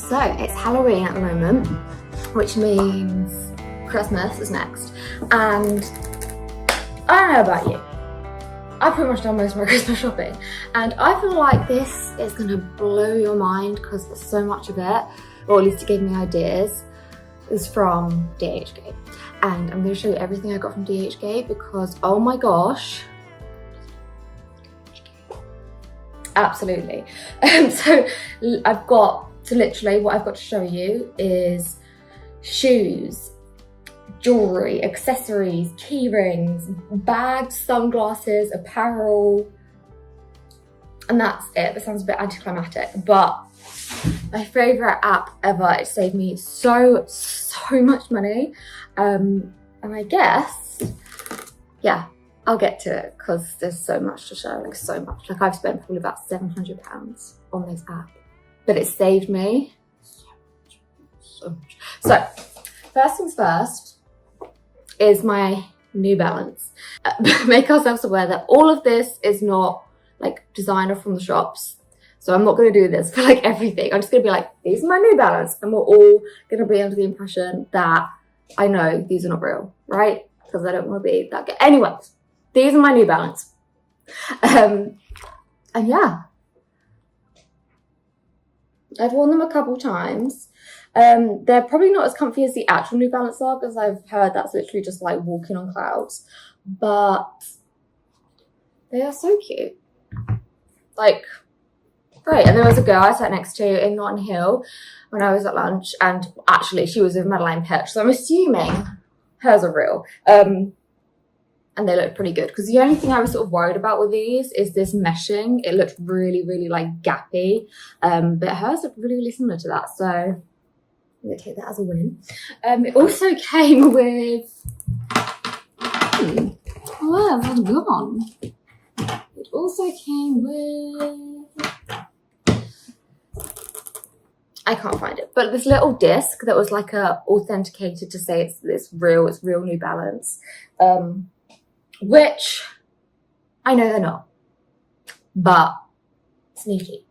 So it's Halloween at the moment, which means Christmas is next, and I don't know about you, I've pretty much done most of my Christmas shopping, and I feel like this is gonna blow your mind because there's so much of it, or at least it gave me ideas. Is from DHGate, and I'm going to show you everything I got from DHGate because oh my gosh, absolutely. So I've got to literally, what I've got to show you is shoes, jewelry, accessories, key rings, bags, sunglasses, apparel, and that's it. That sounds a bit anticlimactic, but my favourite app ever. It saved me so much money, and I guess, yeah, I'll get to it because there's so much to show, like so much. Like I've spent probably about £700 on this app, but it saved me so much. So first things first is my New Balance. Make ourselves aware that all of this is not like designer from the shops. So I'm not going to do this for like everything. I'm just going to be like, these are my New Balance. And we're all going to be under the impression that I know these are not real, right? Because I don't want to be that good. Anyways, these are my New Balance. And yeah, I've worn them a couple times. They're probably not as comfy as the actual New Balance are because I've heard that's literally just like walking on clouds. But they are so cute. Like, great. And there was a girl I sat next to in Notting Hill when I was at lunch, and actually she was with Madeline Petch, so I'm assuming hers are real. And they look pretty good because the only thing I was sort of worried about with these is this meshing. It looked really like gappy, but hers look really similar to that, so I'm gonna take that as a win. It also came with where have I gone? It also came with, I can't find it, but this little disc that was like authenticated to say it's real New Balance, which I know they're not, but sneaky.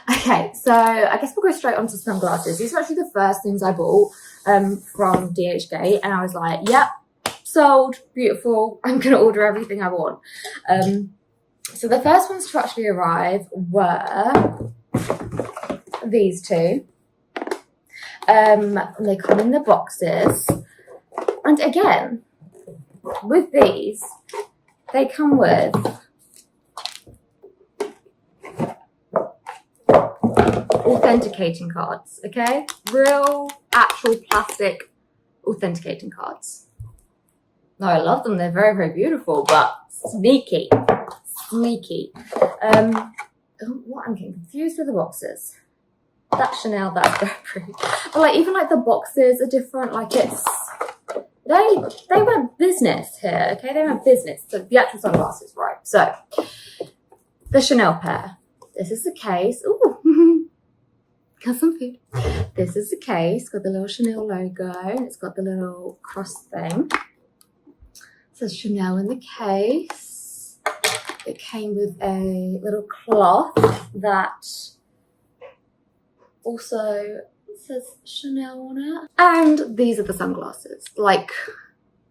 Okay, so I guess we'll go straight on to sunglasses. These are actually the first things I bought from DHGate, and I was like, yep, sold, beautiful, I'm gonna order everything I want. So the first ones to actually arrive were these two. They come in the boxes, and again with these they come with authenticating cards. Okay, real actual plastic authenticating cards. No, I love them, they're very beautiful, but sneaky. What, I'm getting confused with the boxes. That's Chanel, that's Burberry. But like even like the boxes are different. Like it's they went business here, okay? They went business. So the actual sunglasses, right? So the Chanel pair. This is the case. Ooh, got some food. This is the case. Got the little Chanel logo. It's got the little cross thing. It says Chanel in the case. It came with a little cloth that also says Chanel on it. And these are the sunglasses. Like,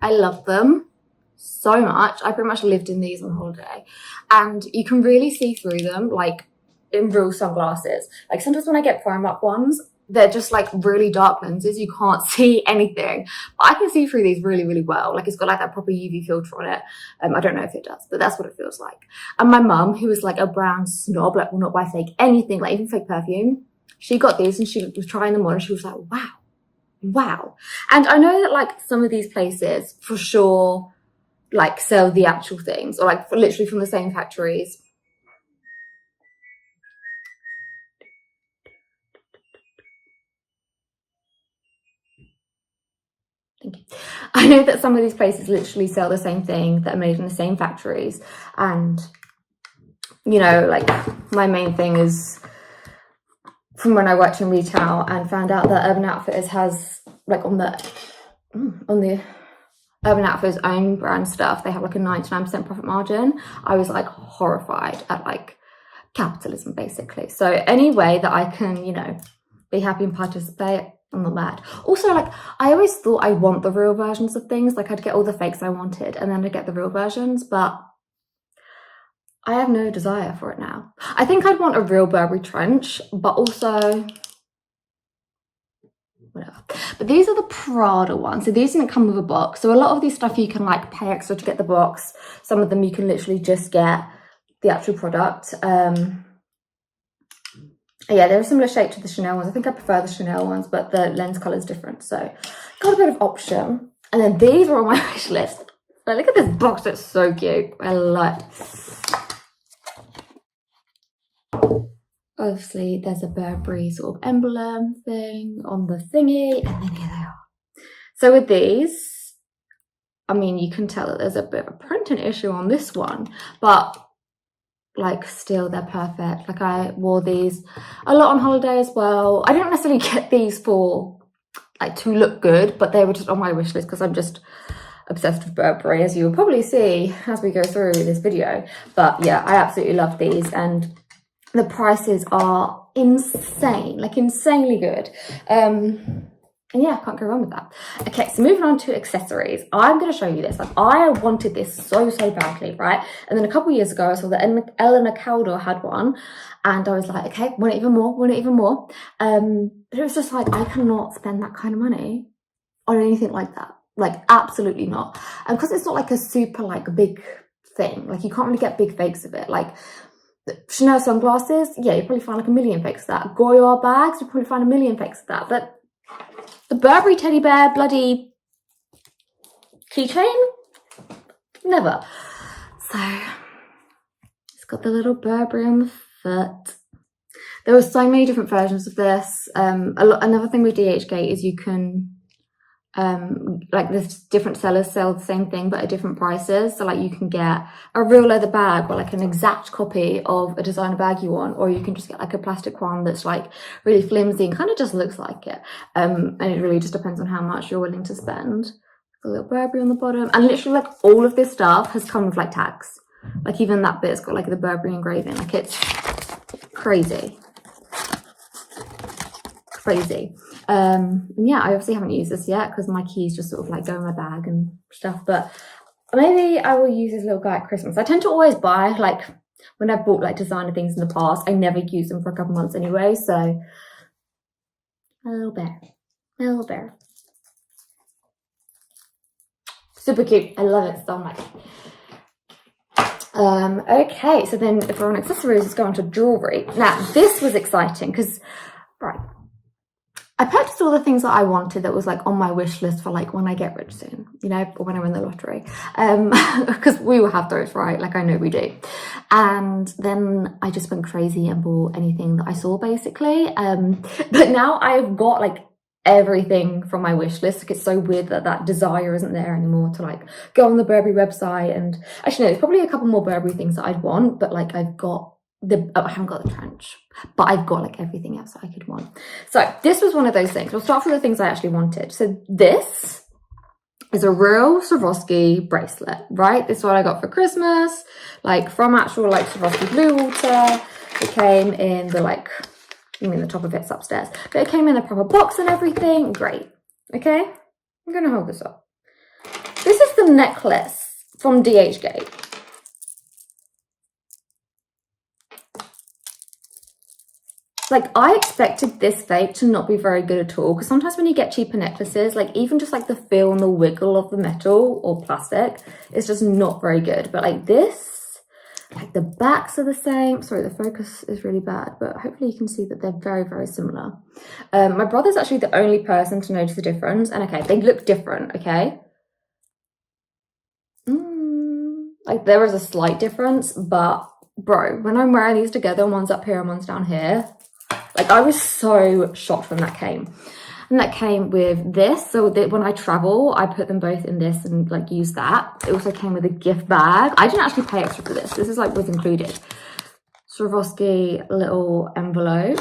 I love them so much. I pretty much lived in these on holiday. And you can really see through them, like, in real sunglasses. Like, sometimes when I get Primark ones, they're just, like, really dark lenses. You can't see anything. But I can see through these really well. Like, it's got, like, that proper UV filter on it. I don't know if it does, but that's what it feels like. And my mum, who was, like, a brown snob, like, will not buy fake anything, like, even fake perfume, she got these and she was trying them on and she was like, wow. And I know that like some of these places for sure like sell the actual things, or like literally from the same factories. Thank you. I know that some of these places literally sell the same thing that are made in the same factories, and you know, like my main thing is from when I worked in retail and found out that Urban Outfitters has like on the Urban Outfitters own brand stuff, they have like a 99% profit margin. I was like horrified at like capitalism basically. So any way that I can, you know, be happy and participate, I'm not mad. Also, like, I always thought I want the real versions of things. Like, I'd get all the fakes I wanted and then I'd get the real versions, but I have no desire for it now. I think I'd want a real Burberry trench, but also whatever. But these are the Prada ones. So these didn't come with a box. So a lot of these stuff you can like pay extra to get the box. Some of them you can literally just get the actual product. Yeah, they're a similar shape to the Chanel ones. I think I prefer the Chanel ones, but the lens color is different. So got a bit of option. And then these were on my wish list. Like, look at this box, it's so cute. I love it. Obviously, there's a Burberry sort of emblem thing on the thingy, and then here they are. So with these, I mean, you can tell that there's a bit of a printing issue on this one, but like still they're perfect. Like, I wore these a lot on holiday as well. I didn't necessarily get these for like to look good, but they were just on my wish list because I'm just obsessed with Burberry, as you will probably see as we go through this video. But yeah, I absolutely love these, and the prices are insane, like insanely good. And yeah, can't go wrong with that. Okay, so moving on to accessories. I'm going to show you this. Like, I wanted this so badly, right? And then a couple of years ago, I saw that Eleanor Caldor had one, and I was like, okay, want it even more, want it even more. But it was just like, I cannot spend that kind of money on anything like that. Like, absolutely not. And because it's not like a super like big thing, like you can't really get big fakes of it. Like Chanel sunglasses, yeah, you probably find like a million fakes of that. Goyard bags, you probably find a million fakes of that. But the Burberry teddy bear bloody keychain, never. So it's got the little Burberry on the foot. There were so many different versions of this. Another thing with DHGate is you can like there's different sellers sell the same thing but at different prices. So like you can get a real leather bag or like an exact copy of a designer bag you want, or you can just get like a plastic one that's like really flimsy and kind of just looks like it. And it really just depends on how much you're willing to spend. A little Burberry on the bottom, and literally like all of this stuff has come with like tags. Like even that bit's got like the Burberry engraving. Like it's crazy. And yeah, I obviously haven't used this yet because my keys just sort of like go in my bag and stuff, but maybe I will use this little guy at Christmas. I tend to always buy, like when I've bought like designer things in the past, I never use them for a couple months anyway. So a little bear, super cute. I love it so much. Okay, so then if we're on accessories, let's go on to jewelry. Now this was exciting because right, I purchased all the things that I wanted that was like on my wish list for like when I get rich soon, you know, or when I win the lottery, because we will have those, right? Like I know we do. And then I just went crazy and bought anything that I saw basically. But now I've got like everything from my wish list. Like it's so weird that that desire isn't there anymore to like go on the Burberry website. And actually no, there's probably a couple more Burberry things that I'd want, but like I've got I haven't got the trench, but I've got like everything else that I could want. So this was one of those things. We'll start with the things I actually wanted. So this is a real Swarovski bracelet, right? This is what I got for Christmas, like from actual like Swarovski Blue Water. It came in the like, I mean the top of it's upstairs, but it came in a proper box and everything. Great. Okay, I'm gonna hold this up. This is the necklace from DHGate. Like I expected this fake to not be very good at all, because sometimes when you get cheaper necklaces, like even just like the feel and the wiggle of the metal or plastic is just not very good. But like this, like the backs are the same. Sorry, the focus is really bad, but hopefully you can see that they're very, very similar. My brother's actually the only person to notice the difference. And okay, they look different, okay? Like there is a slight difference, but bro, when I'm wearing these together, one's up here and one's down here, like I was so shocked when that came. And that came with this, so that when I travel, I put them both in this and like use that. It also came with a gift bag. I didn't actually pay extra for this. This is like was included. Swarovski little envelope.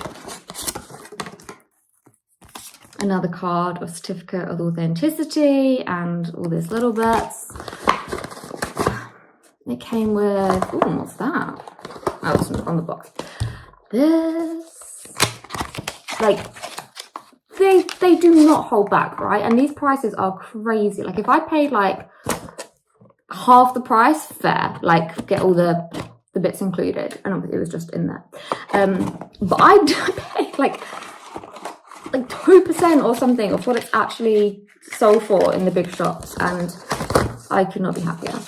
Another card of certificate of authenticity and all these little bits. It came with, oh, what's that? Oh, it's on the box. This, like, they do not hold back, right? And these prices are crazy. Like, if I paid like half the price, fair, like get all the bits included, and obviously it was just in there. But I paid like 2% or something of what it's actually sold for in the big shops, and I could not be happier.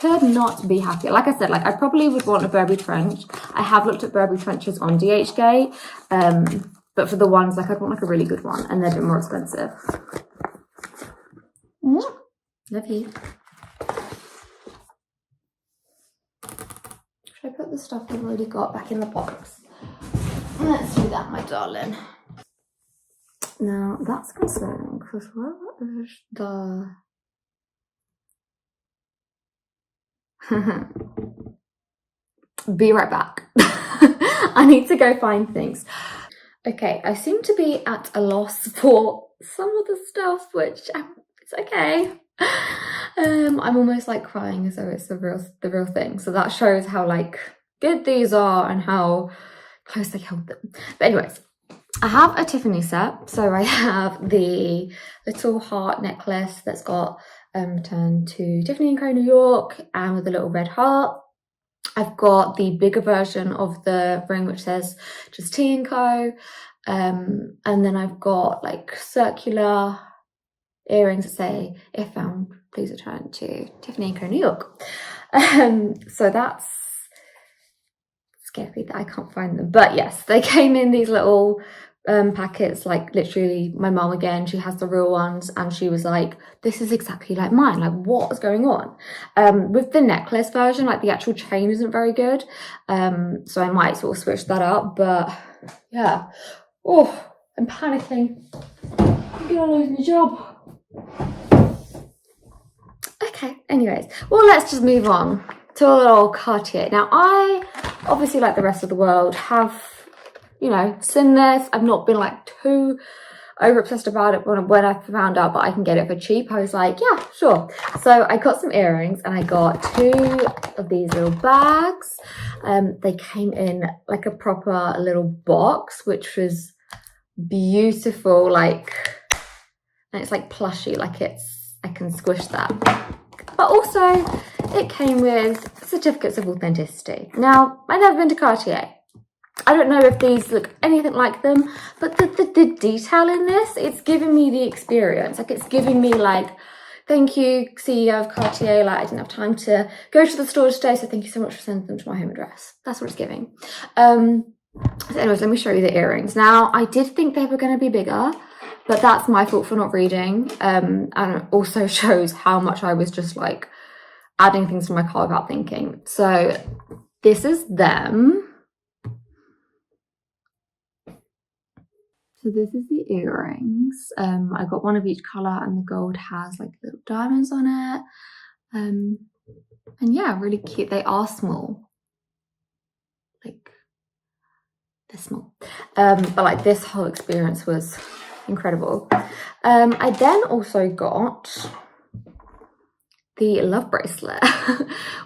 Could not be happier. Like I said, like I probably would want a Burberry trench. I have looked at Burberry trenches on DHGate, but for the ones, like I'd want like a really good one, and they're a bit more expensive. Love you. Should I put the stuff I've already got back in the box? Let's do that, my darling. Now that's concerning because where is the be right back. I need to go find things. Okay, I seem to be at a loss for some of the stuff, which it's okay. I'm almost like crying as though it's the real thing. So that shows how like good these are and how close they held them. But anyways, I have a Tiffany set. So I have the little heart necklace that's got returned to Tiffany & Co. New York and with a little red heart. I've got the bigger version of the ring which says just T & Co. And then I've got like circular earrings that say, if found, please return to Tiffany & Co. New York. So that's scary that I can't find them. But yes, they came in these little packets, like literally my mom again, she has the real ones, and she was like, this is exactly like mine, like what is going on? With the necklace version, like the actual chain isn't very good, so I might sort of switch that up. But yeah, oh, I'm panicking, I'm gonna lose my job. Okay, anyways, well, let's just move on to a little Cartier. Now I obviously, like the rest of the world, have, you know, seen this. I've not been like too over obsessed about it when I found out, but I can get it for cheap. I was like, yeah, sure. So I got some earrings and I got 2 of these little bags. They came in like a proper little box, which was beautiful, like, and it's like plushy, like I can squish that. But also it came with certificates of authenticity. Now, I've never been to Cartier. I don't know if these look anything like them, but the detail in this, it's giving me the experience. Like, it's giving me like, thank you, CEO of Cartier, like I didn't have time to go to the store today, so thank you so much for sending them to my home address. That's what it's giving. So anyways, let me show you the earrings. Now, I did think they were going to be bigger, but that's my fault for not reading. And it also shows how much I was just like adding things to my cart without thinking. So this is them. So this is the earrings. I got one of each colour, and the gold has like little diamonds on it. And yeah, really cute. They are small. Like, they're small. But like this whole experience was incredible. I then also got the love bracelet,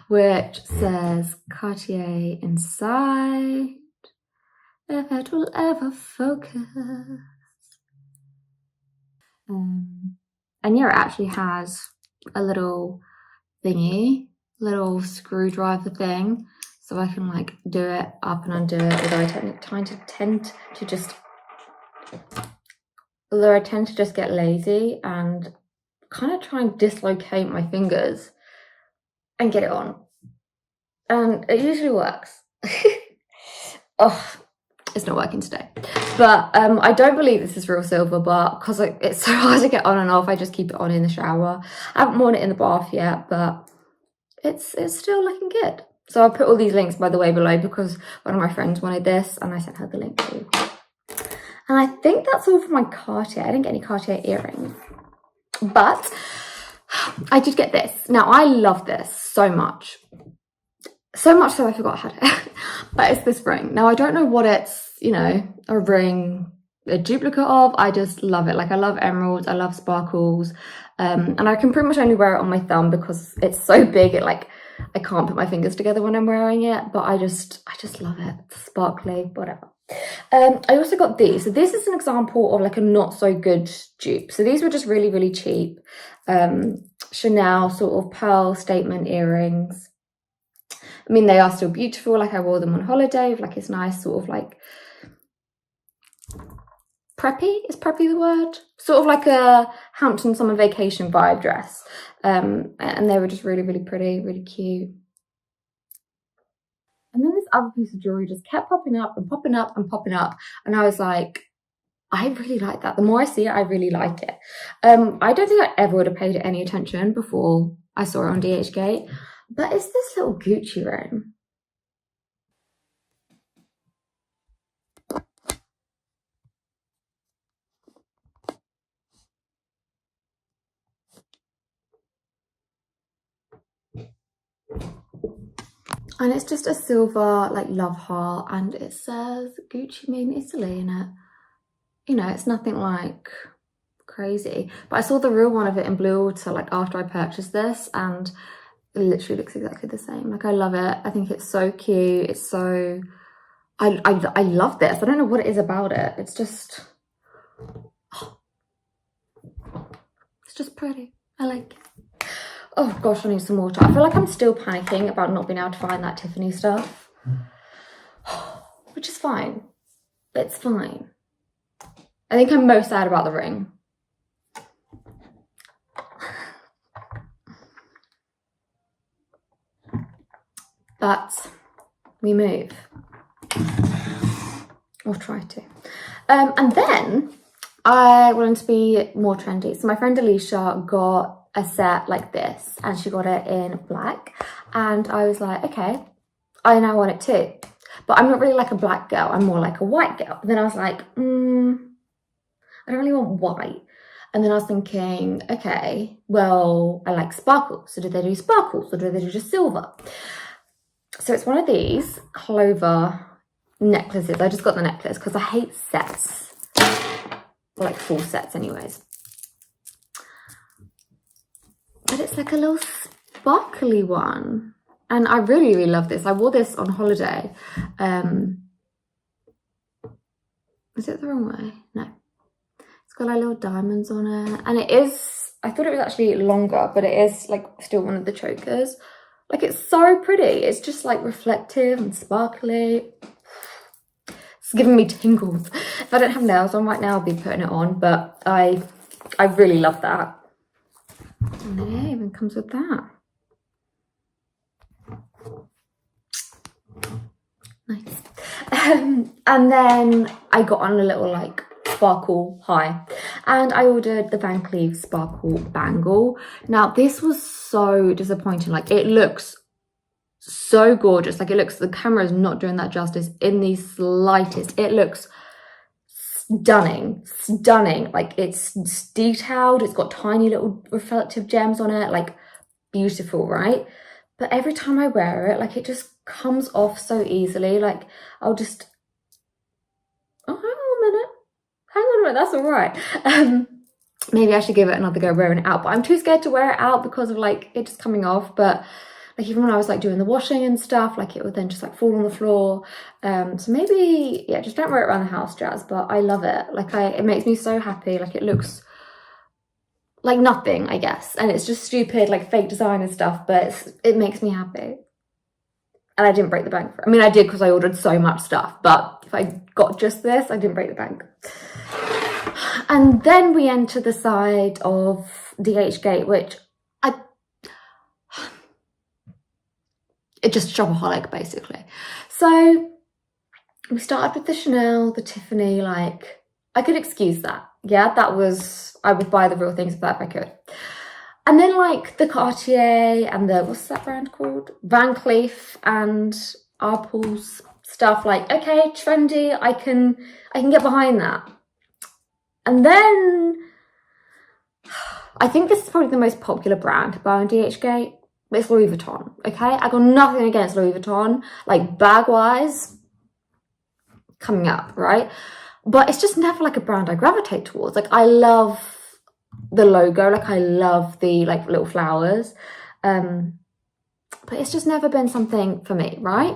which says Cartier inside. If it will ever focus. And yeah, it actually has a little thingy, little screwdriver thing, so I can like do it up and undo it, although I tend to just get lazy and kind of try and dislocate my fingers and get it on, and it usually works. Oh, it's not working today, but I don't believe this is real silver, but because it's so hard to get on and off, I just keep it on in the shower. I haven't worn it in the bath yet, but it's still looking good. So I'll put all these links, by the way, below, because one of my friends wanted this and I sent her the link too. And I think that's all for my Cartier. I didn't get any Cartier earrings, but I did get this. Now, I love this so much. So much so I forgot I had it. But it's this ring. Now I don't know what it's, you know, a ring, a duplicate of. I just love it. Like I love emeralds, I love sparkles. And I can pretty much only wear it on my thumb because it's so big, it like, I can't put my fingers together when I'm wearing it, but I just love it. It's sparkly, whatever. I also got these. So this is an example of like a not so good dupe. So these were just really, really cheap. Chanel sort of pearl statement earrings. I mean, they are still beautiful. Like I wore them on holiday with like this nice sort of like preppy, is preppy the word? Sort of like a Hampton summer vacation vibe dress. And they were just really, really pretty, really cute. And then this other piece of jewelry just kept popping up and popping up and popping up. And I was like, I really like that. The more I see it, I really like it. I don't think I ever would have paid it any attention before I saw it on DHGate. But it's this little Gucci ring. And it's just a silver like love heart, and it says Gucci made in Italy in it. You know, it's nothing like crazy. But I saw the real one of it in blue water like after I purchased this, and it literally looks exactly the same. Like I love it. I think it's so cute. It's so, I love this. I don't know what it is about it. It's just, oh, it's just pretty. I like it. Oh gosh, I need some water. I feel like I'm still panicking about not being able to find that Tiffany stuff, which is fine. It's fine. I think I'm most sad about the ring. But we move. Or try to. And then I wanted to be more trendy. So my friend Alicia got a set like this, and she got it in black. And I was like, okay, I now want it too. But I'm not really like a black girl. I'm more like a white girl. But then I was like, I don't really want white. And then I was thinking, okay, well, I like sparkles. So do they do sparkles or do they do just silver? So it's one of these clover necklaces. I just got the necklace because I hate sets. Like full sets anyways. But it's like a little sparkly one. And I really, really love this. I wore this on holiday. Is it the wrong way? No. It's got like little diamonds on it. And it is, I thought it was actually longer, but it is like still one of the chokers. Like it's so pretty. It's just like reflective and sparkly. It's giving me tingles. If I don't have nails on right now, I'll be putting it on. But I really love that. And then it even comes with that. Nice. And then I got on a little like sparkle high, and I ordered the Van Cleef sparkle bangle. Now this was so disappointing. Like it looks so gorgeous. Like it looks, the camera is not doing that justice in the slightest. It looks stunning, stunning. Like it's detailed. It's got tiny little reflective gems on it. Like beautiful, right? But every time I wear it, like it just comes off so easily. Like I'll just, oh, hang on a minute, that's all right. Maybe I should give it another go wearing it out, but I'm too scared to wear it out because of like it just coming off. But like even when I was like doing the washing and stuff, like it would then just like fall on the floor. So maybe, yeah, just don't wear it around the house, Jazz, but I love it. Like it makes me so happy. Like it looks like nothing, I guess. And it's just stupid, like fake design and stuff, but it makes me happy. And I didn't break the bank for it. I mean, I did because I ordered so much stuff, but if I got just this, I didn't break the bank. And then we enter the side of DHGate, which it's just shopaholic, basically. So we started with the Chanel, the Tiffany, like I could excuse that. Yeah, that was, I would buy the real things if I could. And then like the Cartier and the, what's that brand called? Van Cleef and Arples stuff, like, okay, trendy, I can get behind that. And then I think this is probably the most popular brand to buy on DHGate. but it's Louis Vuitton, okay? I got nothing against Louis Vuitton, like bag-wise, coming up, right? But it's just never like a brand I gravitate towards. Like, I love the logo, like I love the like little flowers, but it's just never been something for me, right?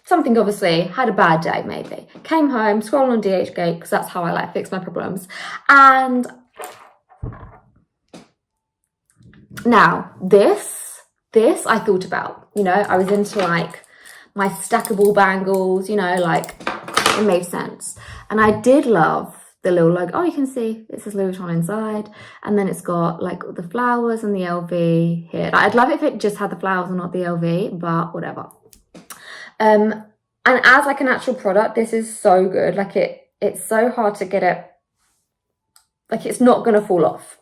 Something obviously, had a bad day maybe. Came home, scrolled on DHGate, because that's how I like fix my problems. And now this I thought about, you know, I was into like my stackable bangles, you know, like it made sense. And I did love the little like, oh, you can see it says Louis Vuitton inside, and then it's got like the flowers and the LV here. Like, I'd love it if it just had the flowers and not the LV, but whatever. And as like an actual product, this is so good. Like it's so hard to get it, like it's not gonna fall off.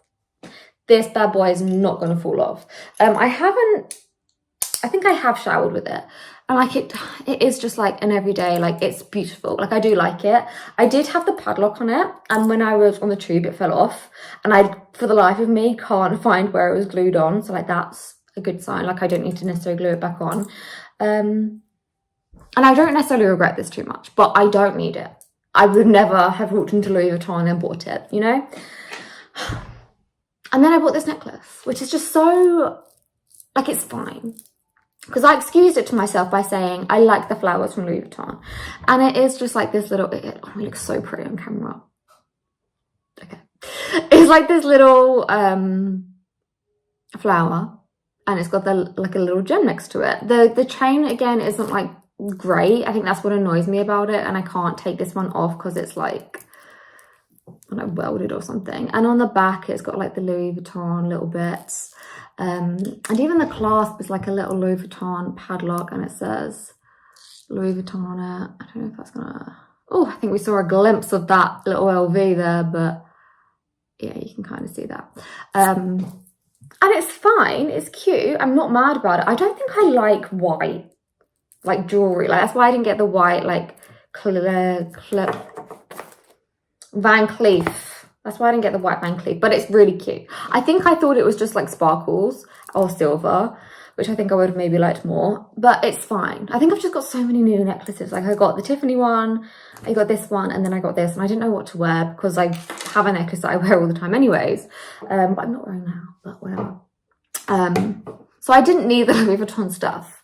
This bad boy is not gonna fall off. I think I have showered with it, and like it is just like an everyday, like it's beautiful. Like I do like it. I did have the padlock on it, and when I was on the tube it fell off, and I for the life of me can't find where it was glued on, so like that's a good sign. Like I don't need to necessarily glue it back on, and I don't necessarily regret this too much, but I don't need it. I would never have walked into Louis Vuitton and bought it, you know. And then I bought this necklace, which is just so like, it's fine. Because I excused it to myself by saying, I like the flowers from Louis Vuitton. And it is just like this little, oh, it looks so pretty on camera. Okay. It's like this little flower. And it's got like a little gem next to it. The chain, again, isn't like great. I think that's what annoys me about it. And I can't take this one off because it's like, I don't know, welded or something. And on the back, it's got like the Louis Vuitton little bits. And even the clasp is like a little Louis Vuitton padlock, and it says Louis Vuitton on it. I don't know if that's gonna, oh, I think we saw a glimpse of that little LV there, but yeah, you can kind of see that. And it's fine, it's cute, I'm not mad about it. I don't think I like white, like jewelry, like that's why I didn't get the white, like Van Cleef. That's why I didn't get the white Van Cleef, but it's really cute. I think I thought it was just like sparkles or silver, which I think I would have maybe liked more, but it's fine. I think I've just got so many new necklaces. Like I got the Tiffany one, I got this one, and then I got this, and I didn't know what to wear because I have a necklace that I wear all the time anyways, but I'm not wearing now, but whatever. So I didn't need the Louis Vuitton stuff.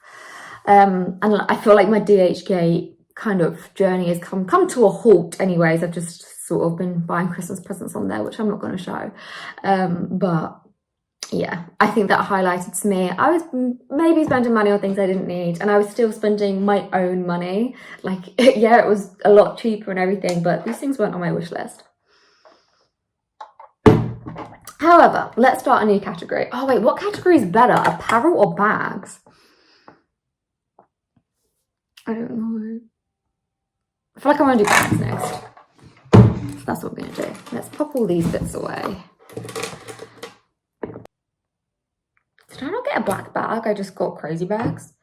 And I feel like my DHGate kind of journey has come to a halt anyways. I've just sort of been buying Christmas presents on there, which I'm not going to show. But yeah, I think that highlighted to me. I was maybe spending money on things I didn't need, and I was still spending my own money. Like, yeah, it was a lot cheaper and everything, but these things weren't on my wish list. However, let's start a new category. Oh wait, what category is better, apparel or bags? I don't know. I feel like I want to do bags next. So that's what we're going to do. Let's pop all these bits away. Did I not get a black bag? I just got crazy bags.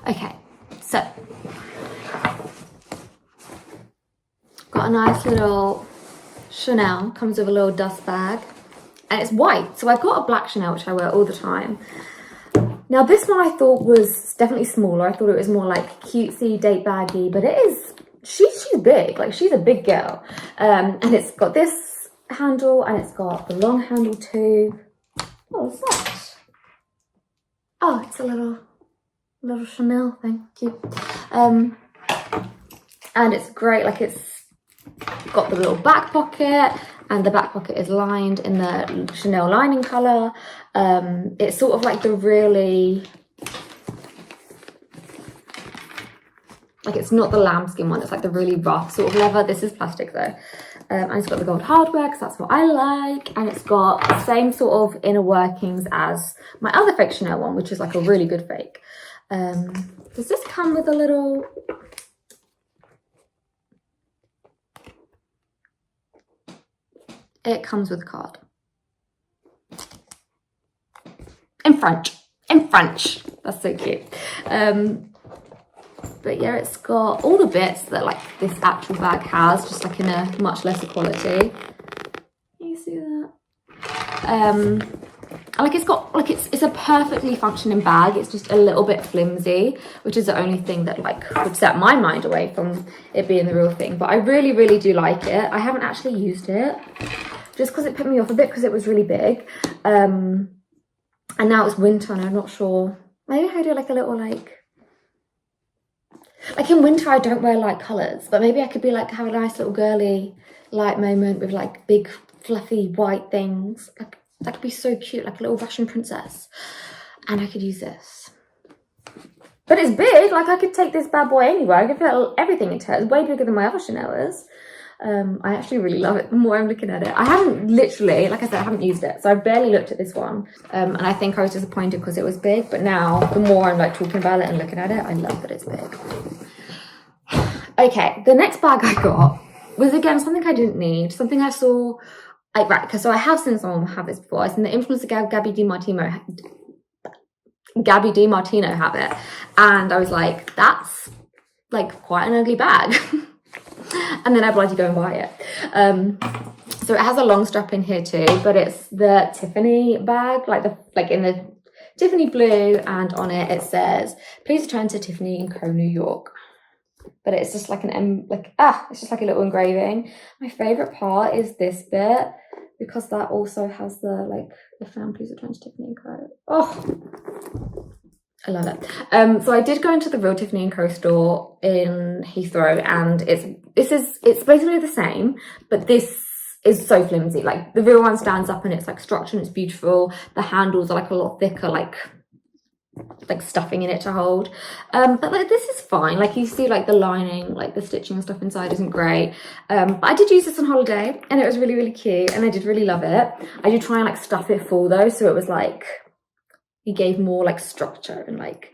Okay, so got a nice little Chanel, comes with a little dust bag, and it's white. So I've got a black Chanel, which I wear all the time. Now this one I thought was definitely smaller. I thought it was more like cutesy, date baggy, but it is, she's big, like she's a big girl. And it's got this handle, and it's got the long handle too. What was that? Oh, it's a little Chanel thing, cute. And it's great, like it's got the little back pocket, and the back pocket is lined in the Chanel lining colour. It's sort of like the really, like it's not the lambskin one, it's like the really rough sort of leather. This is plastic though. And it's got the gold hardware because that's what I like, and it's got the same sort of inner workings as my other fake Chanel one, which is like a really good fake. Does this come with a little... It comes with a card. In French. That's so cute. But yeah, it's got all the bits that like this actual bag has, just like in a much lesser quality. You see that? Like it's got like it's a perfectly functioning bag. It's just a little bit flimsy, which is the only thing that like would set my mind away from it being the real thing. But I really do like it. I haven't actually used it just because it put me off a bit because it was really big. And now it's winter and I'm not sure. Maybe I do like a little like in winter I don't wear light colours, but maybe I could be like have a nice little girly light moment with like big fluffy white things. Like that could be so cute, like a little Russian princess. And I could use this. But it's big, like I could take this bad boy anywhere. I could fit everything into it. It's way bigger than my other Chanel is. I actually really love it the more I'm looking at it. I haven't literally, like I said, I haven't used it. So I barely looked at this one. And I think I was disappointed because it was big. But now, the more I'm like talking about it and looking at it, I love that it's big. Okay, the next bag I got was again something I didn't need. Something I saw, like, right, because so I have seen someone have this before. I've seen the influencer Gabby DiMartino have it. And I was like, that's like quite an ugly bag. And then I bloody go and buy it. So it has a long strap in here too, but it's the Tiffany bag, like in the Tiffany blue, and on it it says, "Please return to Tiffany & Co. New York." But it's just like it's just like a little engraving. My favorite part is this bit because that also has the please return to Tiffany & Co. Oh, I love it. So I did go into the real Tiffany & Co. store in Heathrow, and it's basically the same, but this is so flimsy. Like the real one stands up and it's like structured and it's beautiful. The handles are like a lot thicker, like stuffing in it to hold. But like this is fine. Like you see like the lining, like the stitching and stuff inside isn't great. But I did use this on holiday and it was really cute and I did really love it. I did try and like stuff it full though, so it was like it gave more like structure and like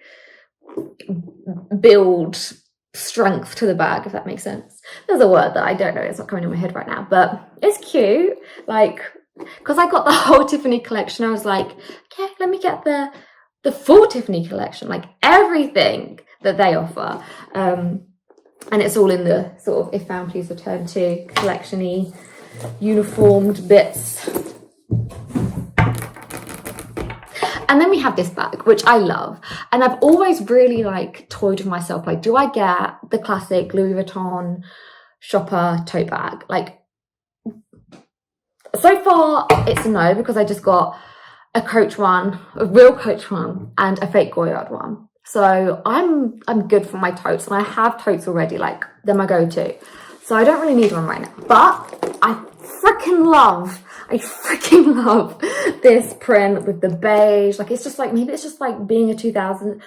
build strength to the bag, if that makes sense. There's a word that I don't know, it's not coming in my head right now, but it's cute. Like, because I got the whole Tiffany collection, I was like, okay, let me get the full Tiffany collection, like everything that they offer. And it's all in the sort of if found please return to collection-y uniformed bits. And then we have this bag, which I love. And I've always really like toyed with myself, like, do I get the classic Louis Vuitton shopper tote bag? Like, so far it's a no, because I just got a Coach one, a real Coach one, and a fake Goyard one. So I'm good for my totes, and I have totes already, like they're my go-to. So I don't really need one right now. But I freaking love this print with the beige. Like it's just like, maybe it's just like being a 2000.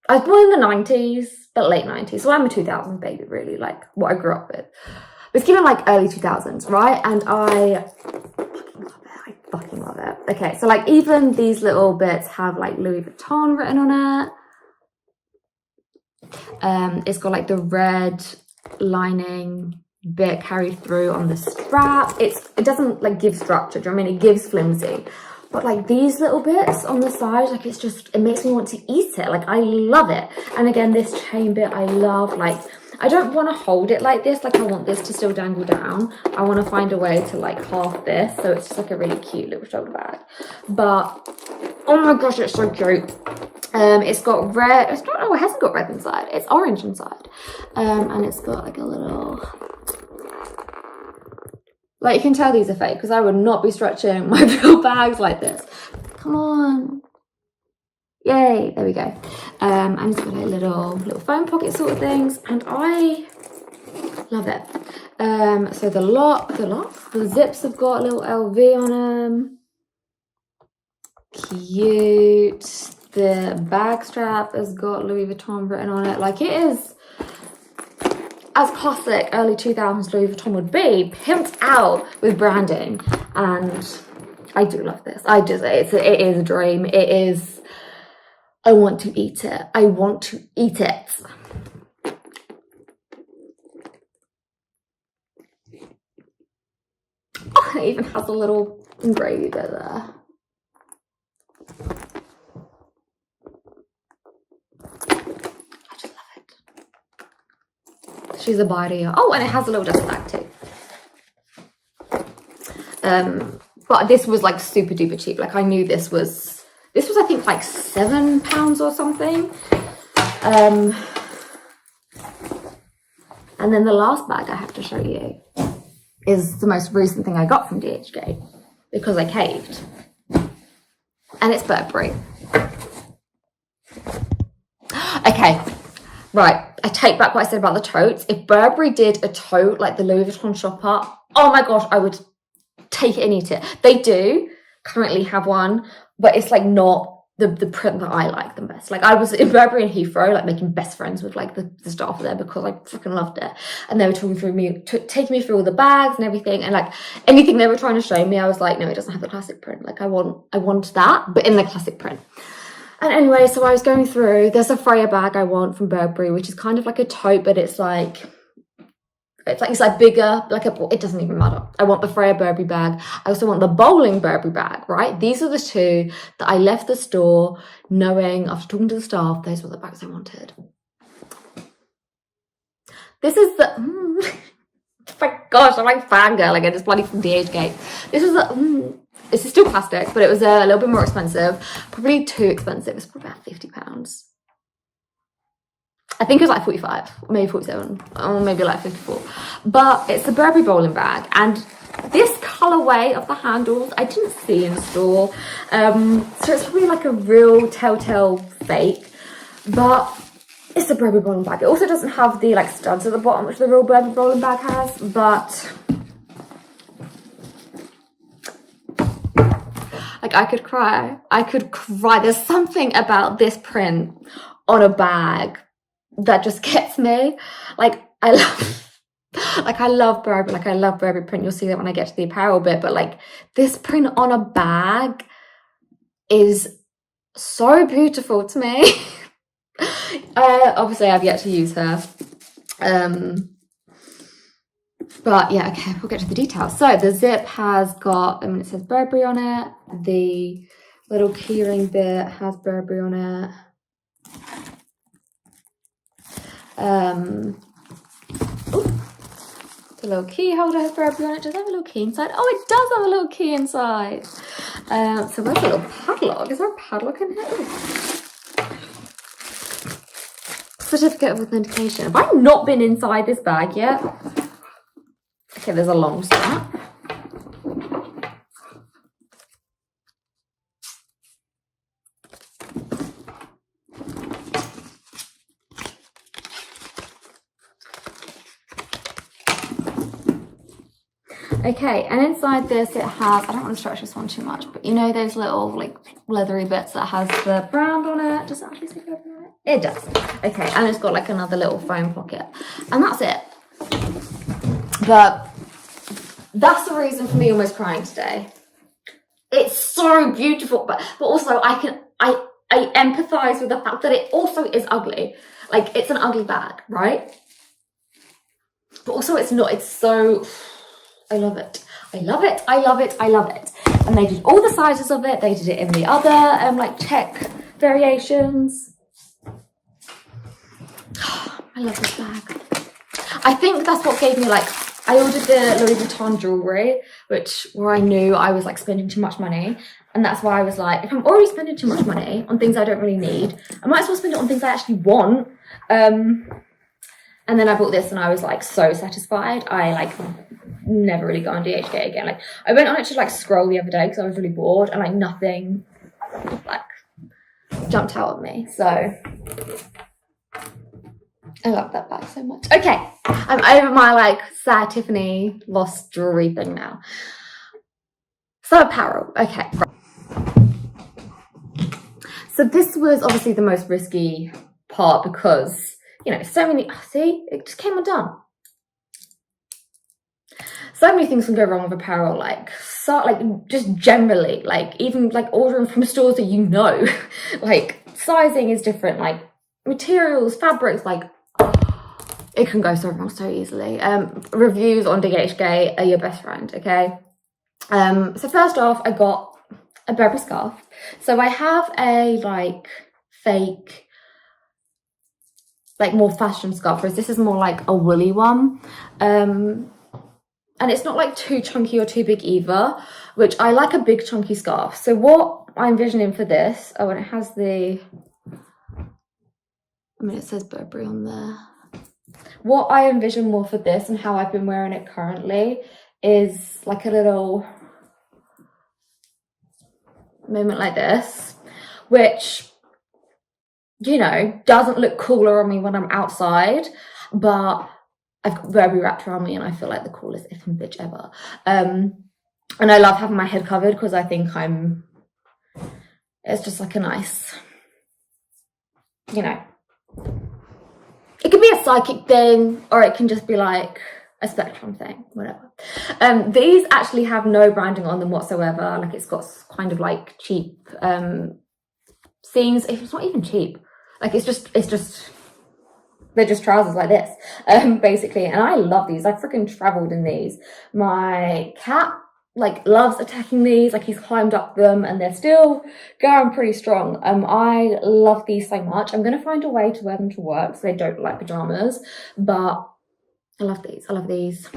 I was born in the 90s, but late 90s. So I'm a 2000s baby, really, like what I grew up with. It's given like early 2000s, right? And I fucking love it. Okay, so like even these little bits have like Louis Vuitton written on it. It's got like the red lining bit carried through on the strap. It doesn't like give structure, do you know what I mean? It gives flimsy. But like these little bits on the side, like it makes me want to eat it. Like I love it. And again, this chain bit I love. Like I don't want to hold it like this. Like I want this to still dangle down. I want to find a way to like half this, so it's just like a really cute little shoulder bag. But oh my gosh, it's so cute. It's got red. It hasn't got red inside. It's orange inside. And it's got like a little. Like you can tell these are fake because I would not be stretching my real bags like this. Come on. Yay, there we go. And it's got like little phone pocket sort of things, and I love it. So the zips have got a little LV on them. Cute. The bag strap has got Louis Vuitton written on it. Like it is as classic early 2000s Louis Vuitton would be, pimped out with branding. And I do love this. It is a dream. It is. I want to eat it. I want to eat it. Oh, it even has a little engraved bit there. I just love it. She's a buyer. Oh, and it has a little dust bag too. but this was like super duper cheap. Like I knew this was I think like £7 or something. And then the last bag I have to show you is the most recent thing I got from DHGate because I caved. And it's Burberry. Okay, right. I take back what I said about the totes. If Burberry did a tote like the Louis Vuitton shopper, oh my gosh, I would take it and eat it. They do currently have one, but it's like not the print that I like the best. Like I was in Burberry and Heathrow, like making best friends with like the staff there because I freaking loved it. And they were talking through me, taking me through all the bags and everything. And like anything they were trying to show me, I was like, no, it doesn't have the classic print. Like I want that, but in the classic print. And anyway, so I was going through, there's a Freya bag I want from Burberry, which is kind of like a tote, but it's like bigger, like it doesn't even matter. I want the Freya Burberry bag. I also want the bowling Burberry bag, right? These are the two that I left the store knowing after talking to the staff, those were the bags I wanted. This is the, oh my gosh, I'm like fangirl, like I just bloody from DHGate. This is the, this is still plastic, but it was a little bit more expensive, probably too expensive. It's probably about £50. I think it was like 45, maybe 47, or maybe like 54. But it's a Burberry bowling bag, and this colourway of the handles I didn't see in store. So it's probably like a real telltale fake, but it's a Burberry bowling bag. It also doesn't have the like studs at the bottom, which the real Burberry bowling bag has, but like I could cry. There's something about this print on a bag that just gets me. Like I love Burberry, like I love Burberry print. You'll see that when I get to the apparel bit, but like this print on a bag is so beautiful to me. Obviously I've yet to use her, but yeah, okay, we'll get to the details. So the zip has got, it says Burberry on it. The little keyring bit has Burberry on it. The little key holder has Burberry on it. Does it have a little key inside? Oh, it does have a little key inside. So where's the little padlock? Is there a padlock in here? Ooh. Certificate of authentication. Have I not been inside this bag yet? Okay, there's a long strap. Okay, and inside this it has, I don't want to stretch this one too much, but you know those little like leathery bits that has the brand on it? Does it actually say Burberry on it? It does. Okay, and it's got like another little foam pocket. And that's it. But that's the reason for me almost crying today. It's so beautiful, but also I empathize with the fact that it also is ugly. Like it's an ugly bag, right? But also it's not, it's so, I love it. I love it. I love it. I love it. And they did all the sizes of it. They did it in the other like check variations. I love this bag. I think that's what gave me like, I ordered the Louis Vuitton jewellery, where I knew I was like spending too much money. And that's why I was like, if I'm already spending too much money on things I don't really need, I might as well spend it on things I actually want. And then I bought this and I was like so satisfied. I like never really got on DHGate again. Like I went on it to like scroll the other day because I was really bored and like nothing like jumped out at me. So I love that bag so much. Okay, I'm over my like sad Tiffany lost jewelry thing now. So apparel, okay. So this was obviously the most risky part because, you know, so many, see, it just came undone. So many things can go wrong with apparel, like just generally, like even like ordering from stores that you know, like sizing is different, like materials, fabrics, like it can go so wrong so easily. Reviews on DHGate are your best friend, okay? So first off, I got a Burberry scarf. So I have a like fake, like more fashion scarf, whereas this is more like a woolly one. and it's not like too chunky or too big either, which I like a big chunky scarf. So what I'm envisioning for this, oh, and it has the, I mean, it says Burberry on there. What I envision more for this and how I've been wearing it currently is like a little moment like this, which, you know, doesn't look cooler on me when I'm outside, but I've got Burberry wrapped around me and I feel like the coolest effing bitch ever. And I love having my head covered because I think it's just like a nice, you know, it can be a psychic thing or it can just be like a spectrum thing, whatever. These actually have no branding on them whatsoever. Like it's got kind of like cheap seams. It's not even cheap. Like it's just they're just trousers like this, basically. And I love these. I freaking traveled in these. My cat like loves attacking these, like he's climbed up them and they're still going pretty strong. I love these so much. I'm gonna find a way to wear them to work so they don't look like pajamas, but I love these. I love these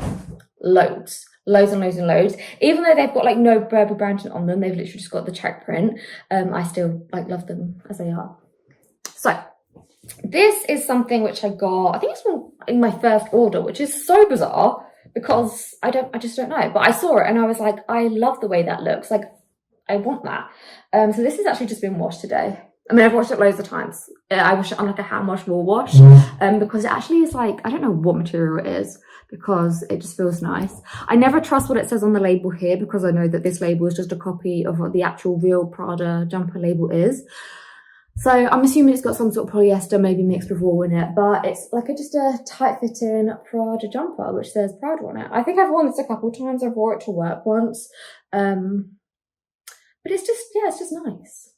loads and loads. Even though they've got like no Burberry branding on them, they've literally just got the check print. I still like love them as they are. So this is something which I got, I think it's in my first order, which is so bizarre because I just don't know. But I saw it and I was like, I love the way that looks. Like, I want that. So this has actually just been washed today. I mean, I've washed it loads of times. I wash it on like a hand wash, raw wash, because it actually is like, I don't know what material it is because it just feels nice. I never trust what it says on the label here because I know that this label is just a copy of what the actual real Prada jumper label is. So I'm assuming it's got some sort of polyester, maybe mixed with wool in it, but it's like just a tight-fitting Prada jumper, which says Prada on it. I think I've worn this a couple of times. I've wore it to work once. But it's just, yeah, it's just nice.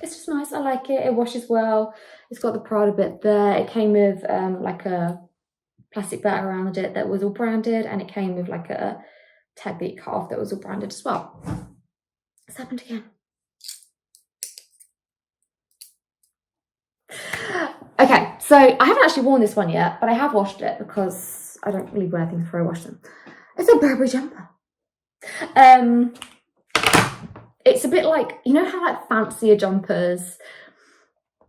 It's just nice. I like it. It washes well. It's got the Prada bit there. It came with like a plastic bag around it that was all branded, and it came with like a tag that you cut off that was all branded as well. It's happened again. Okay, so I haven't actually worn this one yet, but I have washed it because I don't really wear things before I wash them. It's a Burberry jumper. It's a bit like, you know how like fancier jumpers,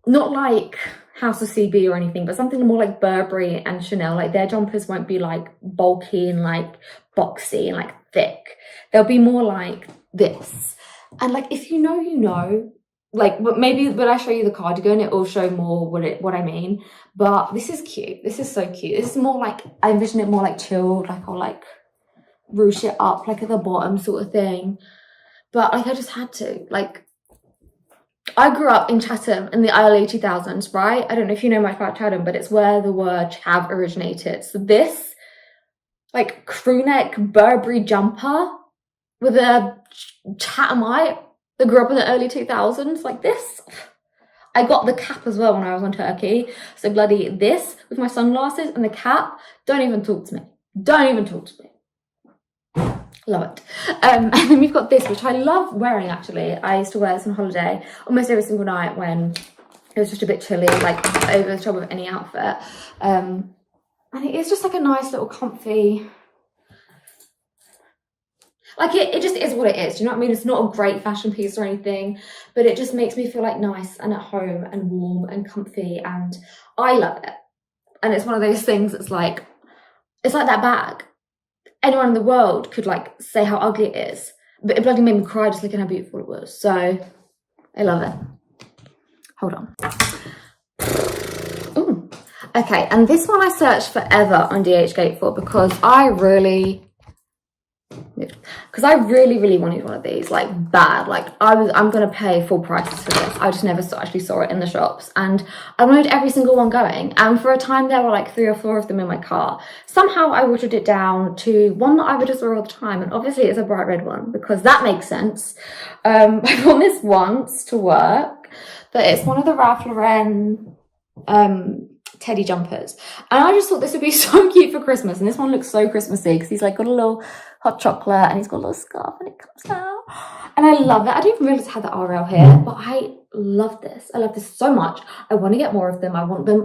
not like House of CB or anything, but something more like Burberry and Chanel, like their jumpers won't be like bulky and like boxy and like thick. They'll be more like this. And like, if you know, you know. Like, maybe when I show you the cardigan, it will show more what I mean. But this is cute. This is so cute. This is more like, I envision it more like chilled, like I'll like ruche it up like at the bottom sort of thing. But like I just had to. Like, I grew up in Chatham in the early 2000s, right? I don't know if you know much about Chatham, but it's where the word chav originated. So this like crew neck Burberry jumper with a Chathamite that grew up in the early 2000s, like this. I got the cap as well when I was on Turkey. So bloody this with my sunglasses and the cap, don't even talk to me. Don't even talk to me. Love it. And then we've got this, which I love wearing actually. I used to wear this on holiday almost every single night when it was just a bit chilly, like over the top of any outfit. I think it's just like a nice little comfy, like it just is what it is. Do you know what I mean? It's not a great fashion piece or anything, but it just makes me feel like nice and at home and warm and comfy, and I love it. And it's one of those things that's like, it's like that bag. Anyone in the world could like say how ugly it is, but it bloody made me cry just looking how beautiful it was. So I love it. Hold on. Ooh. Okay, and this one I searched forever on DHGate for because I really wanted one of these, like bad. Like I'm gonna pay full prices for this. I just never actually saw it in the shops, and I wanted every single one going, and for a time there were like 3 or 4 of them in my car. Somehow I watered it down to one that I would just wear all the time, and obviously it's a bright red one because that makes sense. I've worn this once to work, but it's one of the Ralph Lauren teddy jumpers, and I just thought this would be so cute for Christmas. And this one looks so Christmassy because he's like got a little hot chocolate and he's got a little scarf and it comes out, and I love it. I didn't even realize I had the RL here, but I love this. I love this so much. I want to get more of them. I want them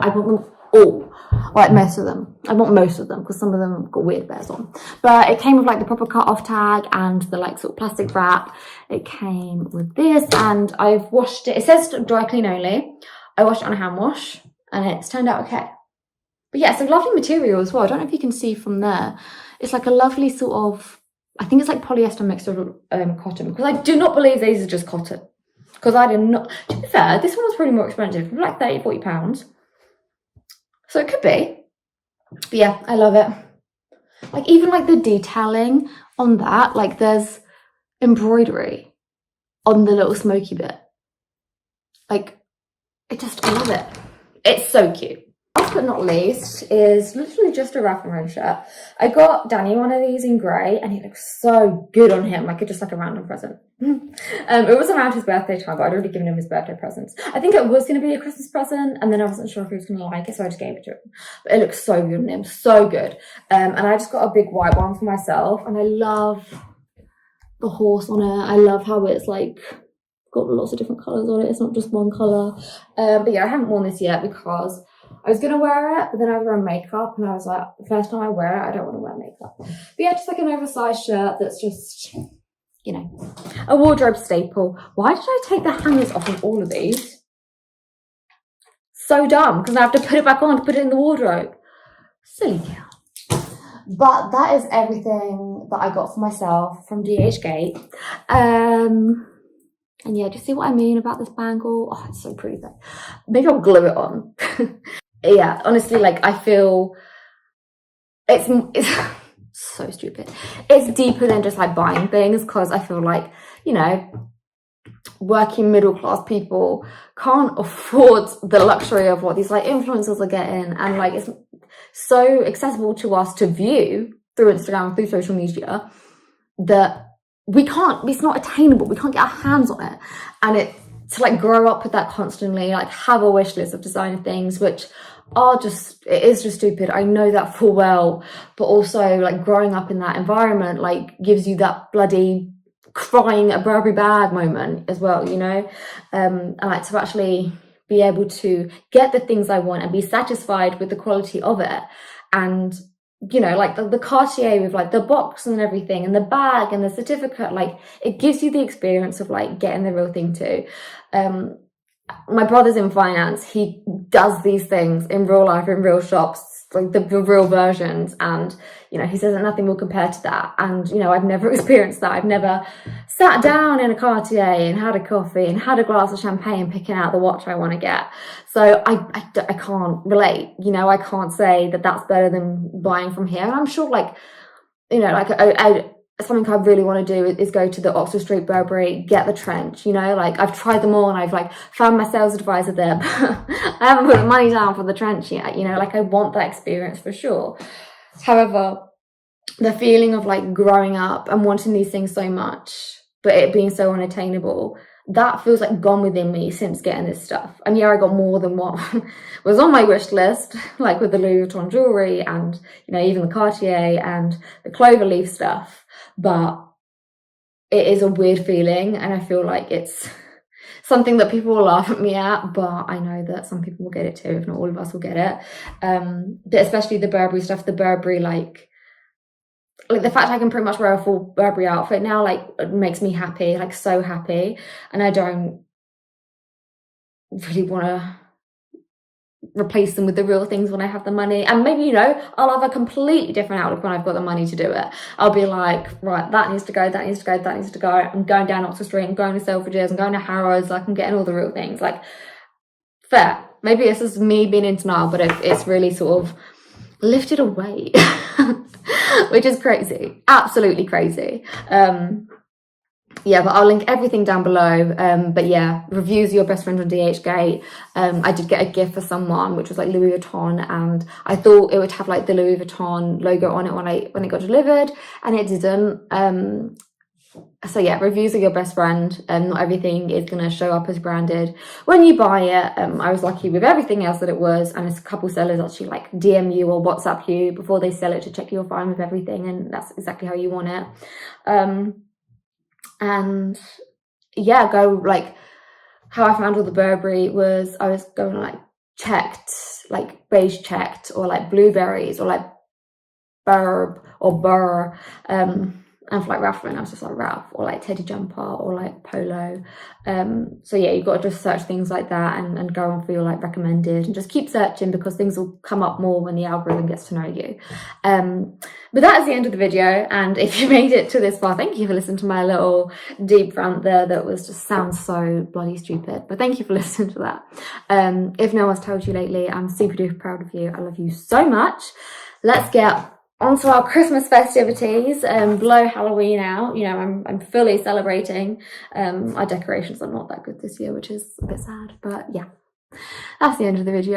all, like most of them. Not most of them, because some of them got weird bears on. But it came with like the proper cut-off tag and the like sort of plastic wrap. It came with this, and I've washed it. It says dry clean only. I washed it on a hand wash, and it's turned out okay. But yeah, it's a lovely material as well. I don't know if you can see from there. It's like a lovely sort of, I think it's like polyester mixed with cotton, because I do not believe these are just cotton. Because I did not, to be fair, this one was pretty more expensive, like 30, 40 pounds. So it could be. But yeah, I love it. Like even like the detailing on that, like there's embroidery on the little smoky bit. Like, I love it. It's so cute. Last but not least is literally just a wrap and run shirt. I got Danny one of these in grey, and it looks so good on him, like it's just like a random present. It was around his birthday time, but I'd already given him his birthday presents. I think it was going to be a Christmas present, and then I wasn't sure if he was going to like it, so I just gave it to him. But it looks so good on him, so good. And I just got a big white one for myself, and I love the horse on it. I love how it's like got lots of different colours on it. It's not just one colour. But yeah, I haven't worn this yet because I was going to wear it, but then I was wearing makeup, and I was like, the first time I wear it, I don't want to wear makeup. But yeah, just like an oversized shirt that's just, you know, a wardrobe staple. Why did I take the hangers off of all of these? So dumb, because I have to put it back on to put it in the wardrobe. Silly girl. But that is everything that I got for myself from DHGate. And yeah, do you see what I mean about this bangle? Oh, it's so pretty though. Maybe I'll glue it on. Yeah, honestly, like I feel it's so stupid. It's deeper than just like buying things, because I feel like, you know, working middle class people can't afford the luxury of what these like influencers are getting, and like it's so accessible to us to view through Instagram, through social media, that we can't, it's not attainable, we can't get our hands on it. And it, to like grow up with that constantly, like have a wish list of designer things, which are just, it is just stupid. I know that full well, but also like growing up in that environment, like gives you that bloody crying a Burberry bag moment as well, you know? And like to actually be able to get the things I want and be satisfied with the quality of it. And you know, like the Cartier with like the box and everything, and the bag and the certificate, like it gives you the experience of like getting the real thing too. My brother's in finance. He does these things in real life, in real shops, like the real versions, and you know, he says that nothing will compare to that. And you know, I've never experienced that. I've never sat down in a Cartier and had a coffee and had a glass of champagne picking out the watch I want to get. So I can't relate, you know. I can't say that that's better than buying from here. And I'm sure, like, you know, like something I really want to do is go to the Oxford Street Burberry, get the trench, you know. Like I've tried them all, and I've like found my sales advisor there, but I haven't put the money down for the trench yet, you know. Like I want that experience for sure. However, the feeling of like growing up and wanting these things so much, but it being so unattainable, that feels like gone within me since getting this stuff. And yeah, I got more than what was on my wish list, like with the Louis Vuitton jewelry and, you know, even the Cartier and the clover leaf stuff. But it is a weird feeling, and I feel like it's something that people will laugh at me at, but I know that some people will get it too, if not all of us will get it. But especially the Burberry stuff, the Burberry, like the fact I can pretty much wear a full Burberry outfit now, like it makes me happy, like so happy. And I don't really want to replace them with the real things when I have the money. And maybe, you know, I'll have a completely different outlook when I've got the money to do it. I'll be like, right, that needs to go, that needs to go, that needs to go. I'm going down Oxford Street, I'm going to Selfridges, I'm going to Harrods, like I'm getting all the real things. Like, fair. Maybe it's just me being in denial, but it's really sort of lifted away, which is crazy, absolutely crazy. Yeah, but I'll link everything down below. But yeah, reviews your best friend on DHGate. I did get a gift for someone, which was like Louis Vuitton, and I thought it would have like the Louis Vuitton logo on it when it got delivered, and it didn't. So yeah, reviews are your best friend, and not everything is going to show up as branded when you buy it. I was lucky with everything else that it was, and a couple sellers actually like DM you or WhatsApp you before they sell it to check you're fine with everything, and that's exactly how you want it. And yeah, go like how I found all the Burberry was I was going like checked like beige checked, or like blueberries, or like burb or burr. And for like raffling, I was just like Ralph, or like Teddy jumper, or like polo. So yeah, you've got to just search things like that and go on for your like recommended, and just keep searching, because things will come up more when the algorithm gets to know you. But that is the end of the video, and if you made it to this far, thank you for listening to my little deep rant there that was just sounds so bloody stupid, but thank you for listening to that. If no one's told you lately, I'm super duper proud of you. I love you so much. Let's get onto our Christmas festivities, blow Halloween out. You know, I'm fully celebrating. Our decorations are not that good this year, which is a bit sad, but yeah, that's the end of the video.